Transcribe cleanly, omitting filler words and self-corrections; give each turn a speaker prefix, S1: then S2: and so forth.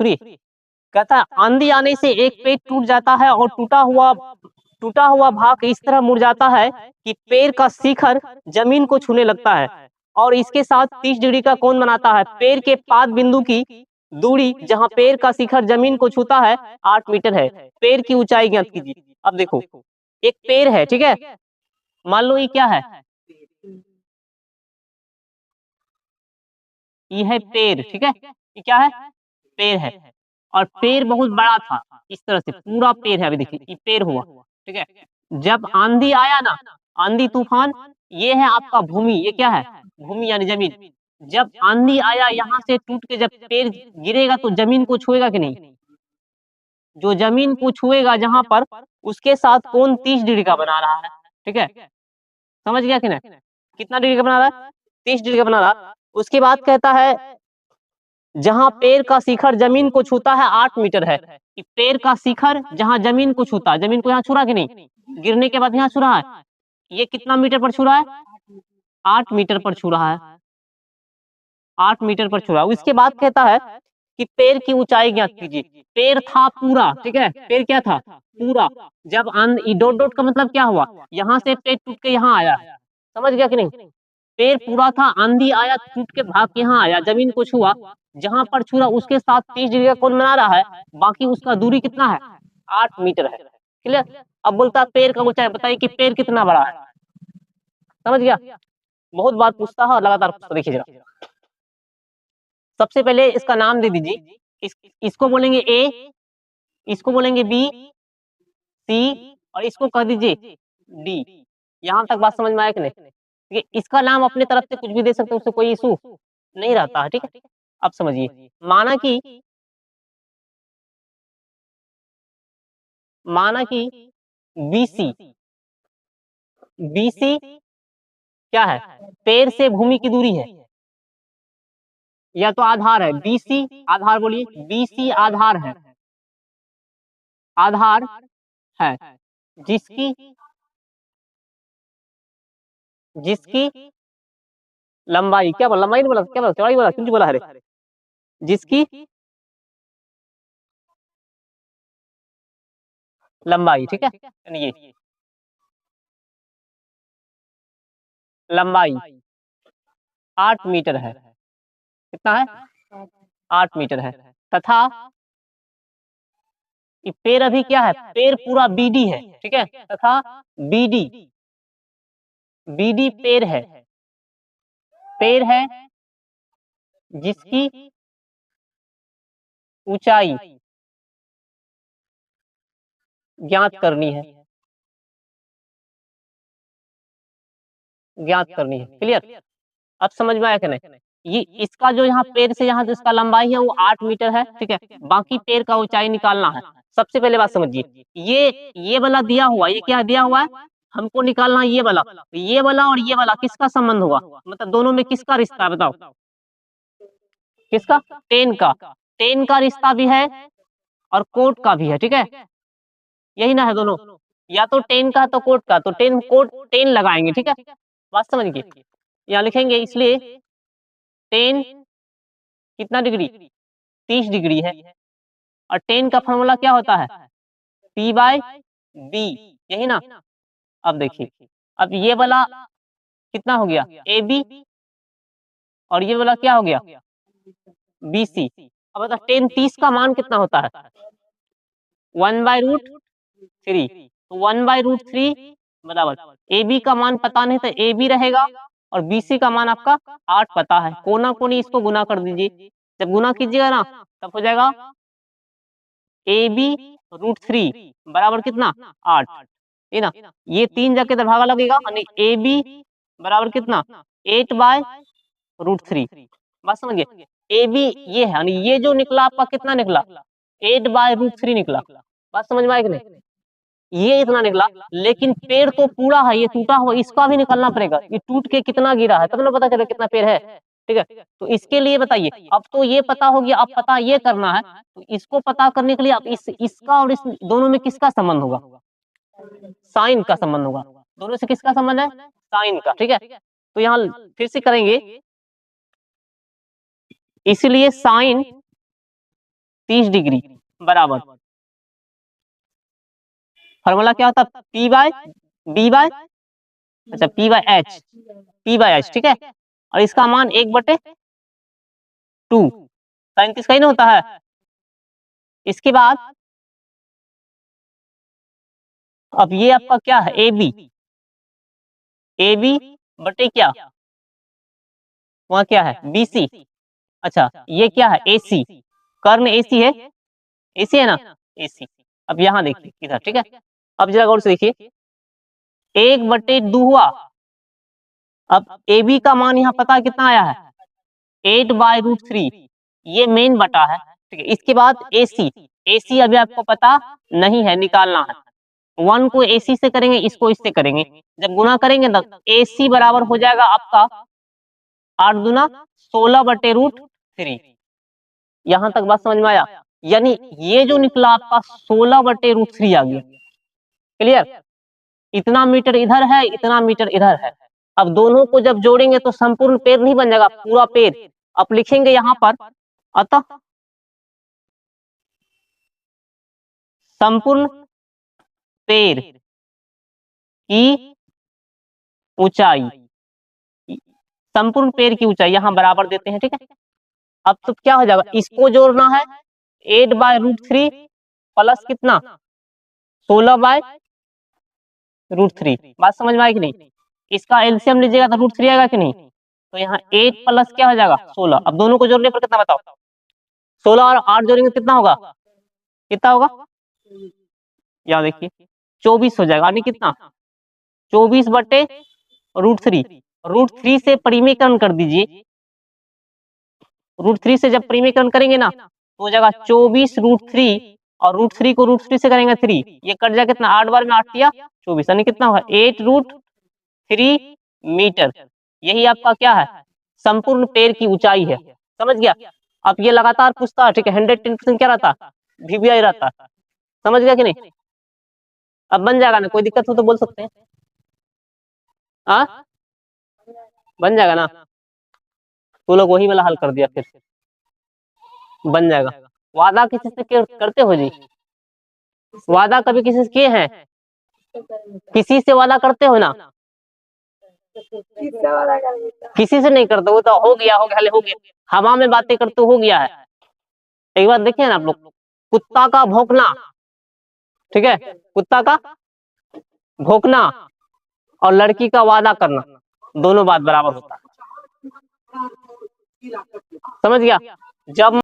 S1: सुनिए, कहता है आंधी आने से एक पेड़ टूट जाता है और टूटा हुआ भाग इस तरह मुड़ जाता है कि पेड़ का शिखर जमीन को छूने लगता है और इसके साथ 30 डिग्री का कोण बनाता है। पेड़ के पाद बिंदु की दूरी जहां पेड़ का शिखर जमीन को छूता है 8 मीटर है। पेड़ की ऊंचाई ज्ञात कीजिए। अब देखो, एक पेड़ है, ठीक है, मान लो ये क्या है, ये है पेड़, ठीक है, ये क्या है, पेड़ है, और पेड़ बहुत बड़ा था, इस तरह से पूरा पेड़ है। अभी देखिए ये पेड़ हुआ, ठीक है, जब आंधी आया ना, आंधी तूफान, ये है आपका भूमि, ये क्या है, भूमि यानी जमीन। जब आंधी आया यहाँ से टूट के जब पेड़ गिरेगा तो जमीन को छुएगा कि नहीं, जो जमीन को छुएगा जहां पर, उसके साथ कोण 30 डिग्री का बना रहा है, ठीक है, समझ गया कि नहीं, कितना डिग्री का बना रहा है, 30 डिग्री का बना रहा है। उसके बाद कहता है जहां पेड़ का शिखर जमीन को छूता है 8 मीटर है, कि पेड़ का शिखर जहां जमीन को छूता है, जमीन को यहाँ छू रहा कि नहीं, गिरने के बाद यहाँ छू रहा है, ये कितना मीटर पर छू रहा है, 8 मीटर पर छू रहा है, 8 मीटर पर छू रहा है। उसके बाद कहता है कि पेड़ की ऊंचाई ज्ञात कीजिए। पेड़ था पूरा, ठीक है, पेड़ क्या था, पूरा। जब डॉट डॉट का मतलब क्या हुआ, यहाँ से पेड़ टूट के यहाँ आया, समझ गया कि नहीं, पेड़ पूरा था, आंधी आया, टूट के भाग के यहाँ आया, जमीन को छुआ, जहां पर छुआ उसके साथ 30 डिग्री का कोण बना रहा है, बाकी उसका दूरी कितना है, 8 मीटर है, क्लियर। अब बोलता है पेड़ का ऊंचाई बताइए कि पेड़ कितना बड़ा है, समझ गया, बहुत बात पूछता है और लगातार पूछता। देखिए जरा, सबसे पहले इसका नाम दे दीजिए, इसको बोलेंगे ए, इसको बोलेंगे बी, सी, और इसको कह दीजिए डी। यहाँ तक बात समझ में आया कि नहीं, ठीक है, इसका नाम अपने तरफ से कुछ भी दे सकते हैं, उससे कोई इशू नहीं रहता है, ठीक है। अब समझिए, माना कि बीसी, बीसी क्या है, पेड़ से भूमि की दूरी है, या तो आधार है, बीसी आधार, बोलिए बीसी आधार है, आधार है, जिसकी जिसकी लंबाई, क्या बोला, लंबाई नहीं बोला, क्या बोला, चौड़ाई बोला, क्यों बोला, अरे जिसकी लंबाई, ठीक है, यानी ये लंबाई 8 मीटर है, कितना है, 8 मीटर है, तथा ये पेड़ अभी क्या है, पेड़ पूरा बीडी है, ठीक है, तथा बीडी, बीडी पेड़ है, पेड़ है जिसकी ऊंचाई ज्ञात करनी है, ज्ञात करनी है, क्लियर। अब समझ में आया कि नहीं, ये इसका जो यहाँ पेड़ से यहाँ इसका लंबाई है वो 8 मीटर है, ठीक है, बाकी पेड़ का ऊंचाई निकालना है। सबसे पहले बात समझिए, ये वाला दिया हुआ, ये क्या दिया हुआ है, हमको निकालना है ये वाला और ये वाला किसका संबंध होगा, मतलब दोनों में किसका रिश्ता है, बताओ, किसका, टेन का, टेन का रिश्ता भी है और कोट का भी है, ठीक है, यही ना है दोनों, या तो टेन का तो कोट का, तो टेन कोट टेन लगाएंगे, ठीक है, बात समझ गए, यहाँ लिखेंगे, इसलिए टेन कितना डिग्री, 30 डिग्री है, और टेन का फॉर्मूला क्या होता है, पी बाय बी, यही ना। अब देखिए, अब ये वाला कितना हो गया, ए बी, और ये वाला क्या हो गया, बी सी। अब बता, टेन 30 का मान कितना होता है, 1/√3, तो 1/√3 बराबर, ए बी का मान पता नहीं तो ए बी रहेगा, और बी सी का मान आपका 8 पता है, कोना कोनी इसको गुना कर दीजिए, जब गुना कीजिएगा ना तब हो जाएगा AB√3 बराबर कितना, 8, है ना, ये 3 जगह तो भागा लगेगा, यानी AB बराबर कितना, 8/√3, बात समझिए, AB ये है, यानी ये जो निकला आपका कितना निकला, 8/√3 निकला, बात समझ में आएगी नहीं, ये इतना निकला, लेकिन पेड़ तो पूरा है, ये टूटा हुआ, इसका भी निकालना पड़ेगा, ये टूट के कितना गिरा है, तब ना पता चले कितना पेड़ है, ठीक है। तो इसके लिए बताइए, अब तो ये पता हो गया, अब पता ये करना है, तो इसको पता करने के लिए आप इसका और इस दोनों में किसका संबंध होगा, साइन का संबंध होगा, दोनों से किसका संबंध है, साइन का, ठीक है। तो यहाँ फिर से करेंगे, इसलिए साइन 30 डिग्री बराबर फॉर्मूला क्या होता है P बाय B बाय अच्छा P बाय H ठीक है। और इसका मान 1/2 साइन 30 का ही ना होता है। इसके बाद अब ये आपका क्या है ए बी बटे क्या वहाँ क्या है BC। अच्छा ये क्या है AC कर्ण AC है ना AC। अब यहाँ देखिए इधर ठीक है। अब जरा गौर से देखिए 1/2 हुआ। अब AB का मान यहाँ पता कितना आया है 8/√3 ये मेन बटा है ठीक है। इसके बाद AC अभी आपको पता नहीं है निकालना है। 1 को AC से करेंगे इसको इससे करेंगे जब गुना करेंगे ना AC बराबर हो जाएगा आपका 8 दूना 16/√3। यहां तक बात समझ में आया। यानी ये जो निकला आपका 16/√3 आ गया। क्लियर। इतना मीटर इधर है इतना मीटर इधर है। अब दोनों को जब जोड़ेंगे तो संपूर्ण पेड़ नहीं बन जाएगा पूरा पेड़। अब लिखेंगे यहां पर अतः संपूर्ण पेड़ की ऊंचाई संपूर्ण पेड़ की ऊंचाई यहां बराबर देते हैं ठीक है। अब तो क्या हो जाएगा इसको जोड़ना है 8/√3 प्लस कितना 16/√3। बात समझ में आई कि नहीं। इसका एलसीएम लीजिएगा तो √3 आएगा कि नहीं। तो यहाँ 8 प्लस क्या हो जाएगा 16। अब दोनों को जोड़ने पर कितना बताओ 16 और 8 जोड़ेंगे कितना होगा यहाँ देखिए 24 हो जाएगा। यानी कितना 24/√3 √3 से परिमेयकरण कर दीजिए। √3 से जब परिमेयकरण करेंगे ना तो हो जाएगा 24√3 और √3 को √3 से करेंगे 3 ये कट जाएगा कितना 8 बार में 8 या 24 यानी कितना होगा 8√3 मीटर। यही आपका क्या है संपूर्ण पेड़ की ऊंचाई है। समझ गया। अब ये लगातार पूछता है ठीक है 110% क्या रहता VBI रहता। समझ गया कि नहीं। अब बन जाएगा ना कोई दिक्कत हो तो बोल सकते हैं बन जाएगा ना। तो लोग वही वाला हल कर दिया फिर बन जाएगा। वादा किसी से करते हो जी वादा कभी किसी से किए हैं किसी से वादा करते हो ना किसी से नहीं करते वो तो हो गया हवा में बातें करते हो गया है। एक बार देखिए ना आप लोग कुत्ता का भौंकना ठीक है कुत्ता का भौंकना और लड़की का वादा करना दोनों बात बराबर होता है। समझ गया। जब